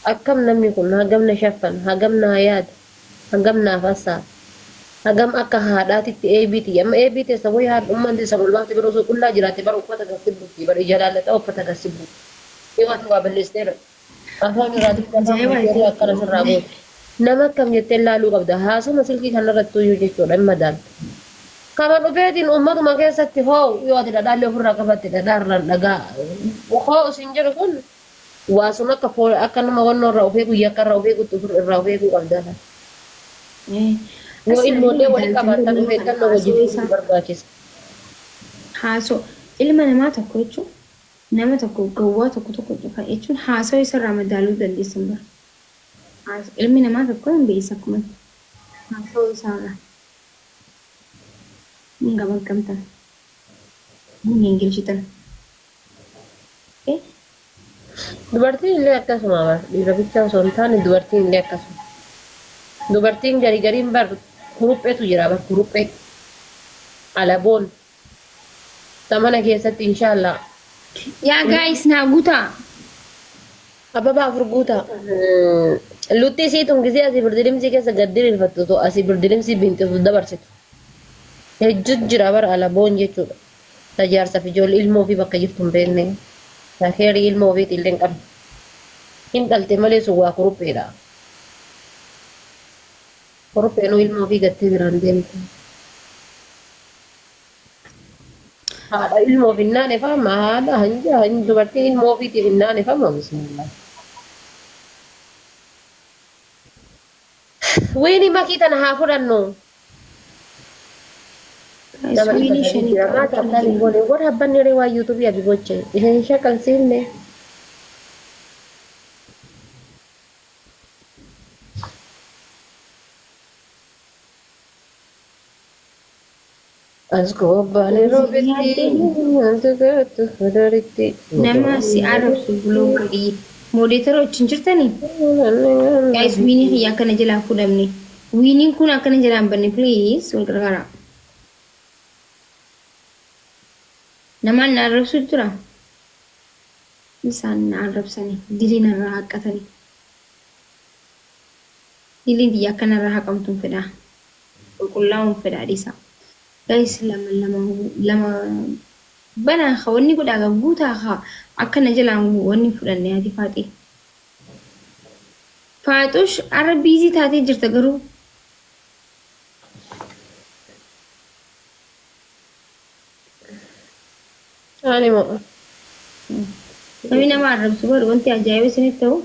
akkam namni kun hagam na shaffan hagam na yaad hagam naaf asaa hagam akka haadhaatitti eebiti amma eebiti saboo haadhummaan isa mul'aate biroo osoo qullaa jiraate bara uffata gassibbuutti bara ija laallata uffata gassibbuutti yoo ati waa balleesseera afaan irraatiif afaan Ajaa'iba! yeroo akkana sirraa goote nama akkam jettee laaluu qabda haasuma silkii kanarrattuu iyyuu jechuudha hin madaaltu kama dhufeetiin ummatuma keessatti hoo yoo ati dhadhaallee ofirraa qabatte dhadhaarraan dhagaa hoo isin jedhu kun waa sun akka nama wannoo irraa ofee guyyaa akka irraa ofee guutu irraa ofee guu qabda yoo ilmoollee walii qabaatan ofee kan nama hojjetu barbaachisa. Haasoo ilma namaa tokko jechuun nama tokko gowwaa tokko qofa jechuun haasoo isarraa madaaluu dandeessan bara. Ilmi namaa tokko hin beeksisa akkuma haasoo isaarraa hin gamaggamtan hin ingilchitan. Dubartiin illee akkasuma dhiira bichaa osoo hin taane dubartiin illee akkasuma. Dubartiin gariin bar kurupheetu jira bar kuruphee alaboon tamana keessatti inshaallah. Yaa gaayis naa guutaa. Ababa afur guutaa. Lutti isiitun gisee asii birdilimsi keessa gaddiriirfattu too asii birdilimsi bintisu dabarsitu. Hejjut jira bar alaboon jechuudha. Tajaarsaaf ijoollee ilmoo fi bakka jirtu hin beekne. Heerii ilmoo ofiitii illee hin qabne. Hin dhalte malee sun waa kurupheedha. Kurupheenuu ilmoo ofii gattee biraan deemte. Haadha ilmoo fi naane fama haadha hanja dubartiin ilmoo ofiitiif hin naane fama bismillah. Wiini makii tana haa fudhannu. Nama Wiinii shanii jira maata hin goone warra abbanni ree waa yuutuubii abi goche isheen shakalsiifne. As gobbaalee roobetti wanti gaatu federitti. nama si arabsu buloogarii moodeetara wajjin jirtanii? Gaayis wiinii kiyya akkana jalaa fudhamne. Wiiniin kun akkana jalaa hin banne please wal gargaaraa. Namaan na arrabsu jira. Isaan na arrabsanii dilii narraa haqatanii. Diliin biyya akka narraa haqamtuun fedhaa. Qulqullaa'uun fedhaa dhiisaa. Gaayis lama banaa haa wanni godhaa guutaa haa akkana jalaan wanni fudhanne ati faaxee. Faaxush arra biizii taatee jirta garuu. Ani moo Namni nama arrabsu bari wanti ajaa'iba isinitti ta'u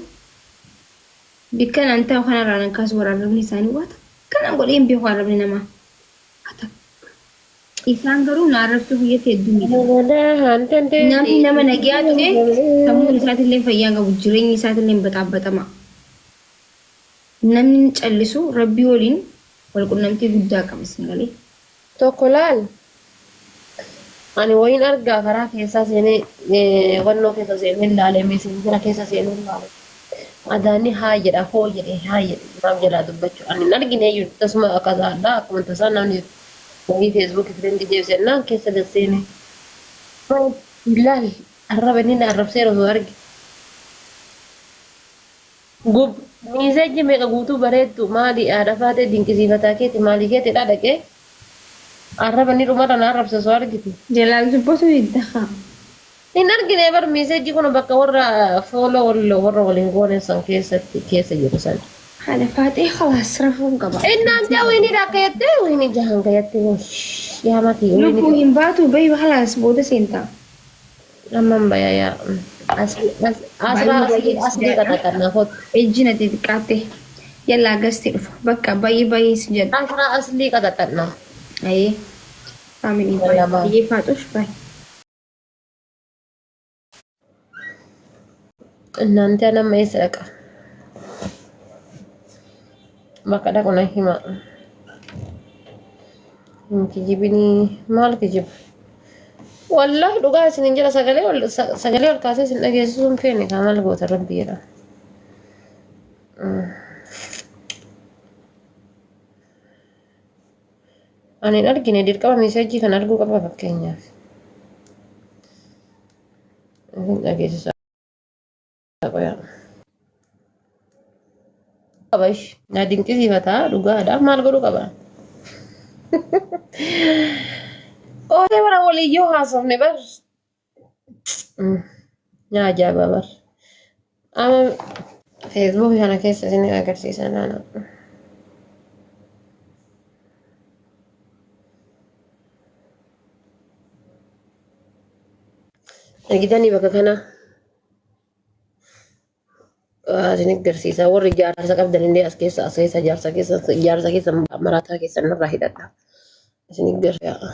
bikkan an ta'u kanarraa nan kaasu waraabni isaanii waata kanan godhee hin beeku arrabni namaa. Isaan garuu na arrabsu biyyatti hedduu miidha. Namni nama nagayaa ta'e sammuun isaatillee fayyaa qabu jireenyi isaatillee baxaabatama. Namni callisu rabbii waliin wal qunnamtii guddaa qaba isin galee. tokko laal. Ani wayin argaa karaa keessaa seenee wannoo keessa seenee ilaalee meeshaa keessa seenee ilaalee. Adaanni haa jedha hoo jedhee haa jedhe maaf jalaa dubbachuu ani hin argine iyyuu tasuma akkasaadhaa akkuma tasaa namni wayii feesbuuk firendi deebisennaan keessa gasseene. Ilaal arraba inni na arrabseera osoo arge. Miisejji meeqa guutuu bareeddu maali haadha faatee dinqisiifataa keeti maalii keetidha dhaqee. Arraba ni dhumarra na arrabsa osoo argite. Jalaal dubbatu hiddakaa. Hin argine bar miisejji kun bakka warra fooloo warra waliin goonessan keessa jiru san. Haadha faatee hawaas rafuun qaba. Inaante wini dhaqeette wini jahan gayatte yaamati Lubbuu wini hin baatu bayi halaas booda seentaa. amman bayayaa asraa asli qaxaqannaa hot Ejjina xixiqqaatte yallaa gasti dhufa bakka baay'ee si jedha. asraa asli qaxaqannaa Ayee faamilii Walaa baay'ee. baay'ee faatuuf baay'ee. inaante nama eessa dhaqa bakka dhaqu na hima hin kijibinii maal kijibu wallahi dhugaa isin jira sagalee ol kaasee isin dhageessisuu hin feene kaa maal goota rabbiidha. Ani hin argine dirqama miisejjii kan arguu qaba fakkeenyaaf. Hin dhageessisaa qoyaa. qabash na dinqisiifata dhugaadha maal godhu qaba ootee bara waliyyoo haasofne bar yaa ajaa'iba bar ama Facebook kana keessa isin agarsiisan ana argitanii bakka kana isin agarsiisa warri ijaarsa qabdan illee as keessa ijaarsa keessa marataa keessa narraa hidhadha isin agarsiisa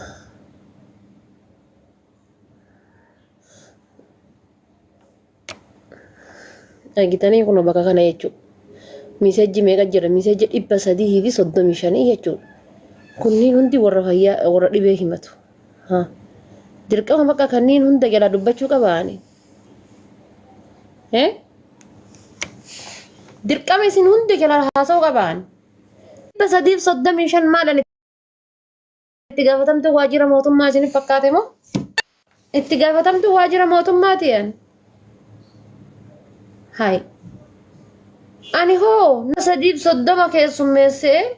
argitanii kun bakka kana jechuudha. Miisejji meeqa jira? Miisejji 335 jechuudha. Kunniin hundi warra fayyaa warra dhibee himatu. Dirqama bakka kanniin hunda jala dubbachuu qabaani. Dirqama isin hunda jala haasa'uu qabaani. 335 maalan itti gaafatamtu waajjira mootummaa isiniif fakkaate moo? Itti gaafatamtu waajjira mootummaati yan. Hai. Ani hoo na 330 keessummeessee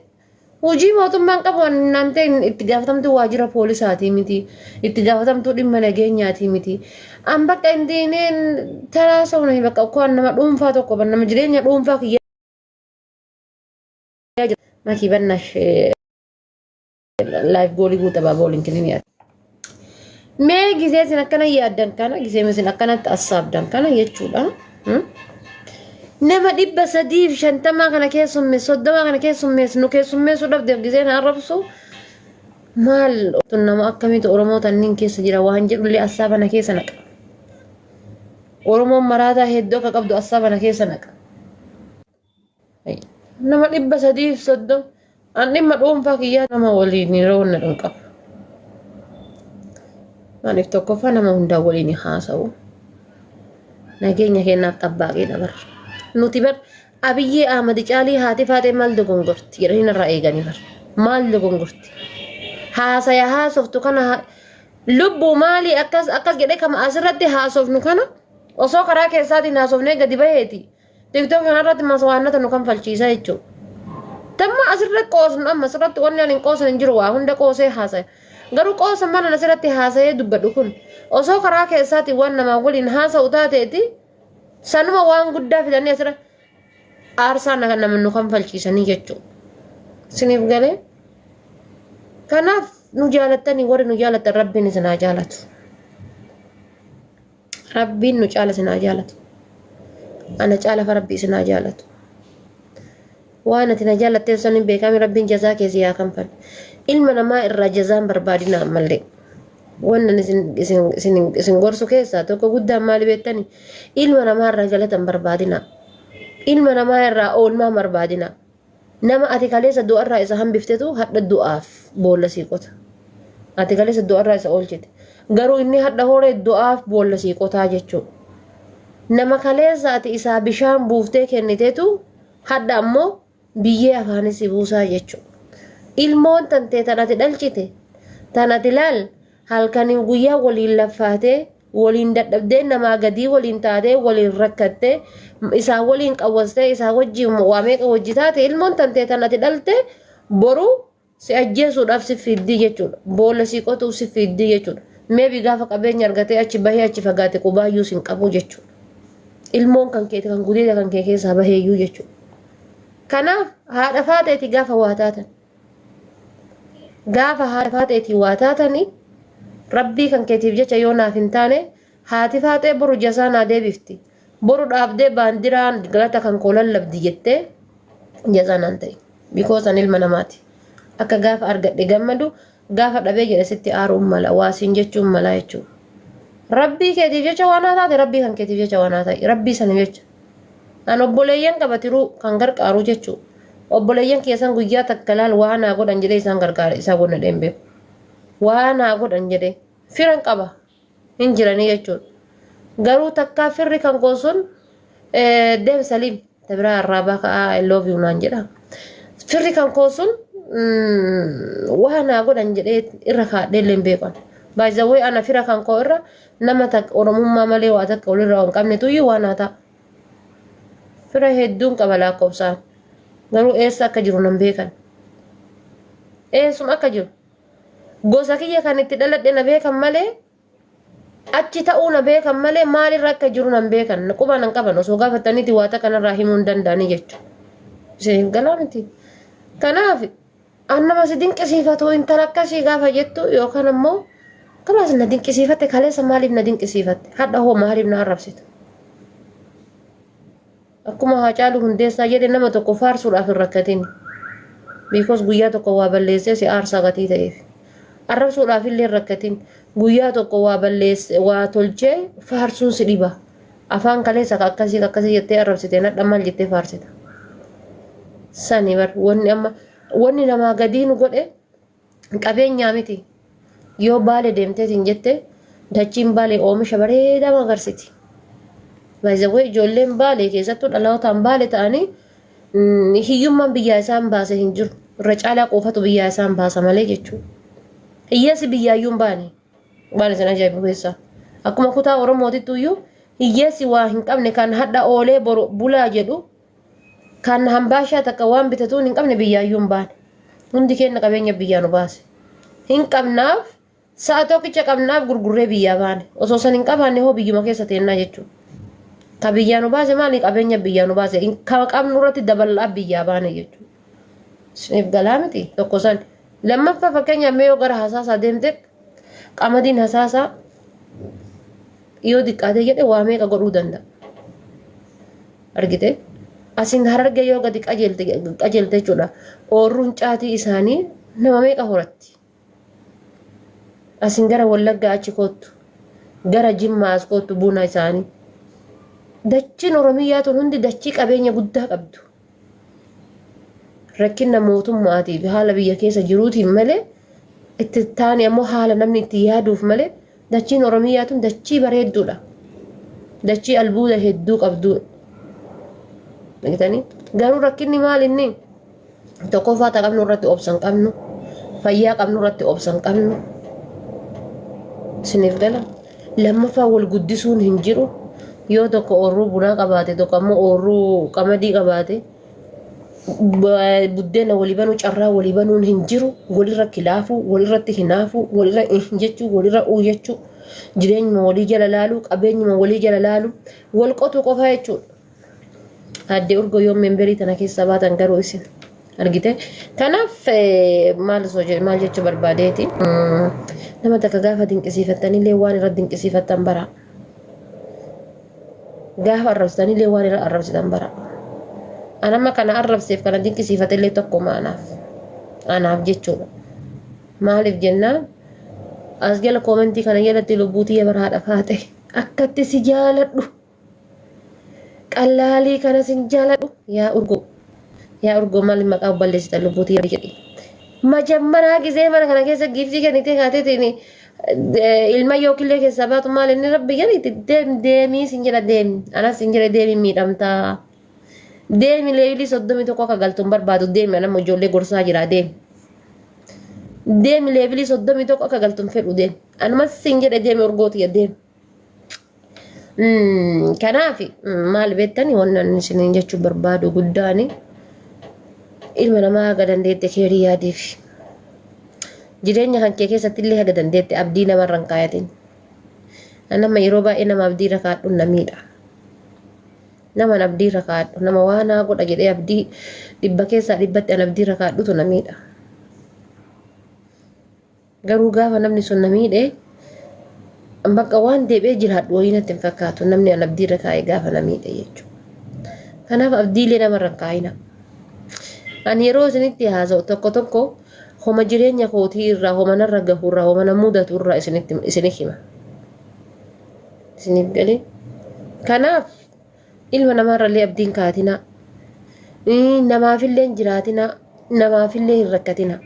hojii mootummaan qabu nante itti gaafatamtu waajjira poolisaati miti. Itti gaafatamtu dhimma nageenyaati miti. An bakka indiineen taraa sa'una bakka ukkoo nama dhuunfaa tokko nama jireenya dhuunfaa kiyyaa jira. Makii bannash live goolii guutabaa booliin kiliniyaati. Mee gisee isin akkana yaaddan kana gisee isin akkanatti assaabdan kana jechuudha. Nama 350 kana keessummeessu 30 kana keessummeessu nu keessummeessuudhaaf giseen arrabsu maal nama akkamitti Oromoo tanniin keessa jira waan jedhullee assaabana keessa naqa. Oromoon maraataa hedduu akka qabdu assaabana keessa naqa. Nama 330 an dhimma dhuunfaa kiyyaa nama waliin yeroo na qabu. Maaliif tokkoffaa nama hundaa waliin haasa'u. Nageenya kennaaf xabbaaqee dabarra. Nuti bar Abiyyee Ahmad Caalii haati faatee maal dogongorti jedhanii irraa eeganii bar. Maal dogongorti? Haasaya haasoftu kana lubbuu maalii akkas jedhee kama asirratti haasofnu kana osoo karaa keessaatiin haasofnee gadi baheeti. TikTok kanarratti maswaannata nu kan falchiisaa jechuudha. Tamma asirratti qoosnu amma asirratti wanni ani qoosan hin jiru waa hunda qoosee haasaya. Garuu qoosan mana asirratti haasayee dubbadhu kun osoo karaa keessaatiin waan namaa waliin haasa'u taateeti sanuma waan guddaa fidanii asirra aarsaa nama nu kan falchiisanii jechuudha. Siniif galee kanaaf nu jaalattanii warri nu jaalattan rabbiin isinaa jaalatu. Rabbiin nu caala isinaa jaalatu. Ana caala fa rabbi isinaa jaalatu. Waan ati na jaalattee saniin beekame rabbiin jazaa keessi yaa kanfal. Ilma namaa irraa jazaan barbaadina ammallee. Wannan isin gorsu keessaa tokko guddaan maali beektanii ilma namaa irraa galatan barbaadina. Ilma namaa irraa oolmaa barbaadina. Nama ati kaleessa du'a irraa isa hambiftetu hadha du'aaf boolla siiqota. Ati kaleessa du'a irraa isa oolchite. Garuu inni hadha horee du'aaf boolla siiqotaa jechuudha. Nama kaleessa ati isaa bishaan buuftee kenniteetu hadha ammoo biyyee afaanis buusaa jechuudha. Ilmoon tantee tanati dhalchite tanati laal halkaniin guyyaa waliin laffaatee waliin dadhabdee namaa gadii waliin taatee waliin rakkattee isaa waliin qawwastee isaa wajjin waameeqa wajji taate ilmoon tantee tanati dhalte boru si ajjeesuudhaaf si fiddii jechuudha. Boolla si qotuuf si fiddii jechuudha. Meebi gaafa qabeenya argatee achi bahee achi fagaate qubaayyuu sin qabu jechuudha. Ilmoon kan keeti kan gudeeda kan kee keessaa baheeyyuu jechuudha. Kanaaf haadha faateeti gaafa waa taatan. Gaafa haadha faateeti waa taatanii rabbii kan keetiif jecha yoo naaf hin taane haati faatee boru jasaa naa deebifti. Boru dhaabdee baandiraan galata kan koo lallabdi jettee jasaa naan ta'e. Because an ilma namaati. Akka gaafa argadhe gammadu gaafa dhabee jedhe sitti aaruun mala waasiin jechuun mala jechuudha. Rabbii keetiif jecha waan haa taate rabbii kan keetiif jecha waan haa ta'e rabbii saniif jecha. An obboleeyyan qabatiruu kan gargaaru jechuudha. Obboleeyyan keessan guyyaa takka laal waan haa godhan jedhee isaan gargaara isaa godha deembeeku. Waan haa godhan jedhee firan qaba hin jiranii jechuudha. Garuu takkaa firri kan koo sun deem saliim tabiraa arraabaa ka'aa I love you naan jedha. Firri kan koo sun waan haa godhan jedhee irra kaadhee illee hin beekan. Baay'izawwee ana fira kan koo irra nama takka oromummaa malee waa takka walirraa hin qabne tuyyuu waan haa ta'a. Fira hedduun qaba lakkoofsaan. garuu eessa akka jiru nan beekan eessuma akka jiru gosa kiyya kan itti dhaladhe na beekan malee achi ta'uu na beekan malee maalirra akka jiru nan beekan quba nan qaban osoo gaafataniiti waata kanarraa himuu hin danda'anii jechuudha. Isheen galaa miti. Kanaaf annama si dinqisiifatu intala akkasii gaafa jettu yookaan ammoo kalaas na dinqisiifatte kaleessa maaliif na dinqisiifatte hadha hoo maaliif na arrabsitu. Akkuma Haacaaluu Hundeessaa jedhe nama tokko faarsuudhaaf hin rakkatin. Because guyyaa tokko waa balleessee si aarsaa gatii ta'eef. Arrabsuudhaaf illee hin rakkatin. Guyyaa tokko waa balleesse waa tolchee faarsuun si dhiba. Afaan kaleessa akkasii jettee arrabsite nadha maal jettee faarsita. Sani bar wanni namaa gadii nu godhe qabeenyaa miti. Yoo Baalee deemteetiin jette dachiin Baalee oomisha bareedaa magarsiti. Baay'ee ijoolleen Baalee keessattuu dhalootaan Baalee ta'anii hiyyummaan biyyaa isaan baase hin jiru. Irra caalaa qofatu biyyaa isaan baasa malee jechuudha. Hiyyeessi biyyaayyuun baane. Baalee sana ajaa'ibu keessaa. Akkuma kutaa Oromootitti iyyuu hiyyeessi waa hin qabne kan hadha oolee bulaa jedhu kan hambaashaa takka waan bitatuun hin qabne biyyaayyuun baane. Hundi keenya qabeenya biyyaa nu baase. Hin qabnaaf sa'a tokkicha qabnaaf gurgurree biyyaa baane. Osoo san hin qabaanne hoo biyyuma keessa teennaa jechuudha. Ka biyyaa nu baase maali qabeenya biyyaa nu baase ka qabnu irratti dabalaa biyyaa baane jechuudha. Isiniif galaa miti tokko san. Lammaffaa fakkeenyaaf mee yoo gara hasaasaa deemte qamadiin hasaasaa yoo diqqaate jedhe waa meeqa godhuu danda'a. Argite? Asin Hararge yoo gadi qajeelte jechuudha. Oorruun caatii isaanii nama meeqa horatti. Asin gara Wallaggaa achi kootu. Gara Jimmaa as kootu buna isaanii. Dachiin Oromiyaa tun hundi dachii qabeenya guddaa qabdu. Rakkina mootummaatiif haala biyya keessa jiruutiin malee itti taane ammoo haala namni itti yaaduuf malee dachiin Oromiyaa tun dachii bareedduudha. Dachii albuuda hedduu qabduudha. Garuu rakkinni maal inni tokkoffaa qabnu irratti obsan qabnu fayyaa qabnu irratti obsan qabnu isiniif gala lammaffaa wal guddisuun hin jiru yoo tokko oorruu bunaa qabaate tokko ammoo oorruu qamadii qabaate buddeena walii banuu carraa walii banuun hin jiru walirra kilaafuu walirratti hinaafuu walirra jechuu walirra uuyachuu jireenyuma walii jala laaluu qabeenyuma walii jala laaluu wal qotu qofa jechuudha. Adde urgo yoo memberii tana keessa baatan garuu isin argite kanaaf maal jechuu barbaadeeti nama takka gaafa dinqisiifattanillee waan irra dinqisiifattan bara gaafa arrabsitanillee waan irra arrabsitan bara anama kana arrabseef kana dinqisiifatillee tokko anaaf jechuudha maaliif jennaan as jala koomentii kana jalatti lubbuutii yabaraadha faate akkatti si jaaladhu qalaalii kana sin jaaladhu yaa urgo maal maqaa balleessita lubbuutii jedhi majammaraa gisee mana kana keessa giiftii kennitee kaateetiin ilma yookillee keessa baatu maal inni rabbi jedhiti deemii sin jedha deemi anas sin jedha deemii miidhamtaa deemi leeyilii 31 akka galtuun barbaadu deemi anamma ijoollee gorsaa jira deemi leeyilii 31 akka galtuun fedhu deemi anumas sin jedha deemi urgootii deemi. Kanaaf maal beektanii wannan isiniin jechuu barbaadu guddaani ilma namaa haga dandeette keerii yaadiif jireenya kan kee keessatti illee haga dandeette abdii namarra hin kaayatin nama yeroo baay'ee nama abdii irra kaadhu namiidha nama abdii irra kaadhu nama waan haa godha jedhee abdii dhibba keessaa dhibbatti an abdii irra kaadhutu namiidha garuu gaafa namni sun namiidhe bakka waan deebi'ee jiraadhu wayii natti hin fakkaatu namni an abdii irra kaa'e gaafa namiidhe jechuudha. Kanaaf abdiilee namarra hin kaa'ina. Ani yeroo isinitti haasa'u tokko homa jireenya kootii irraa homa narra gahu irraa homa na mudatu irraa isinif hima. Isiniif galee. Kanaaf ilma namarrallee abdiin kaatina. Namaafillee hin jiraatina. Namaafillee hin rakkatina.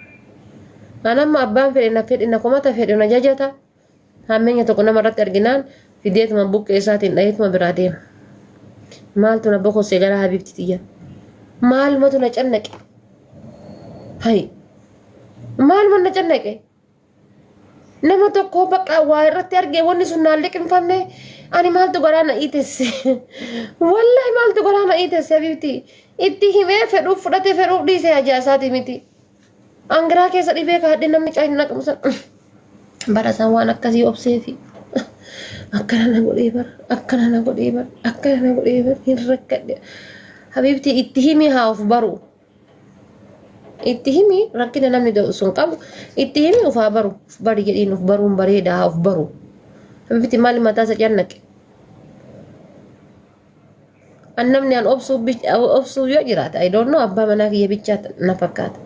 Anamma abbaan fedhe na fedhe na komata fedhe na jajata. Hammenya tokko namarratti arginaan fideetuma buqqee isaatiin dhaheetuma biraa deema. Maaltu na boqossee gara Habiibti xiyya. Maalumatu na cannaqe. Hay. Maaluma na cannaqe. nama tokko bakka waa irratti argee wanni sun naan liqinfamne ani maaltu garaana iitesse wallahi maaltu garaana iitesse habiibti itti himee fedhuuf fudhatee fedhuuf dhiisee ajaasaati miti angiraa keessa dhibee kaadhi namni caayin naqamsa barasan waan akkasii obseefi akkana na godhee bar akkana na godhee bar akkana na godhee bar hin rakkadhe habiibti itti himi haa of baru itti himi rakkina namni sun qabu itti himi ufaa baru uf bari jedhiin uf baruun bareedaa uf baru habiibti maali mataa isa cannaqe an namni an obsuuf yoo jiraata I don't know abbaa manaa kiyya bichaa na fakkaata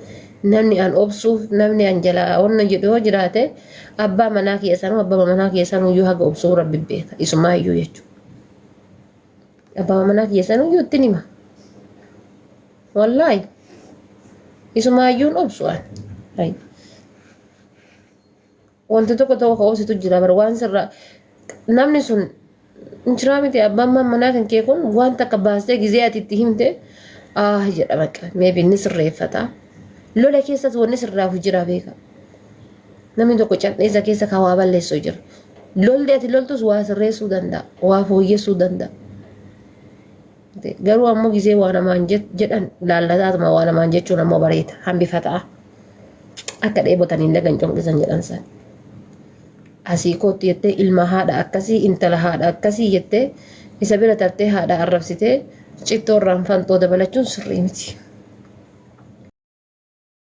namni an obsuuf namni an jala onna jedhu yoo jiraate abbaa manaa kiyya sanuu abbaa manaa kiyya sanuu yoo haga obsuu rabbi beeka isumaa iyyuu jechuudha abbaa manaa kiyya sanuu yoo ittiin hima wallahi isumayyuun obsu'an wanti tokko tokko obsitu jira bar waan sirra namni sun injiraa miti abbaan manaa kan kee kun waan takka baastee gizee ati itti himte jedha bakka meebi inni sirreeffata lola keessas wanni sirraafu jira beeka namni tokko calleessa keessa kawaa balleessu jira lolli ati loltus waa sirreessuu danda'a waa fooyyessuu danda'a garuu ammoo gizee waa namaan jedhan laallataatuma waa namaan jechuun ammoo bareeda hambifataa akka dheebotaniin lagan conqisan jedhan san asii kootti jettee ilma haadha akkasii intala haadha akkasii jettee isa bira tartee haadha arrabsitee cittoorraan fantoo dabalachuun sirrii miti